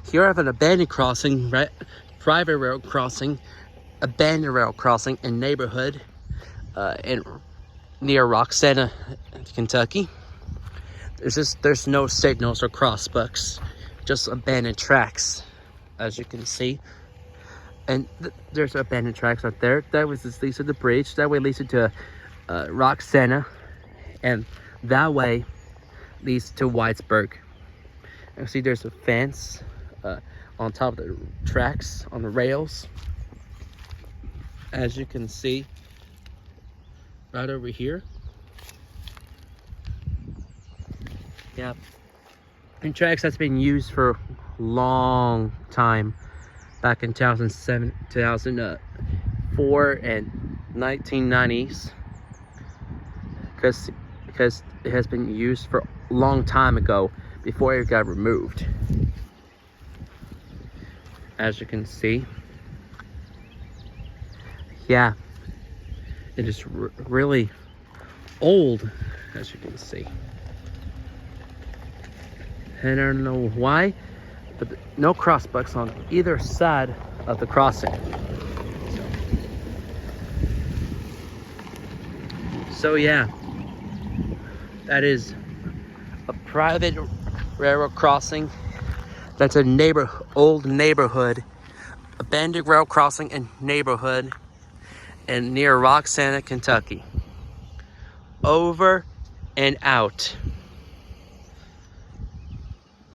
Here I have an abandoned crossing, right? Private rail crossing, abandoned rail crossing in neighborhood near Roxana, Kentucky. There's no signals or crossbucks, just abandoned tracks, as you can see. And there's abandoned tracks right there. That was just leads to the bridge. That way leads to Roxana, and that way leads to Whitesburg. And see, there's a fence on top of the tracks on the rails, as you can see right over here. Yeah, and tracks that's been used for a long time, back in 2007, 2004, and 1990s, because it has been used for a long time ago before it got removed, as you can see. Yeah, it is really old, as you can see. And I don't know why, but no crossbucks on either side of the crossing. So yeah, that is a private railroad crossing. That's a old neighborhood, abandoned rail crossing and neighborhood, and near Roxana, Kentucky. Over and out.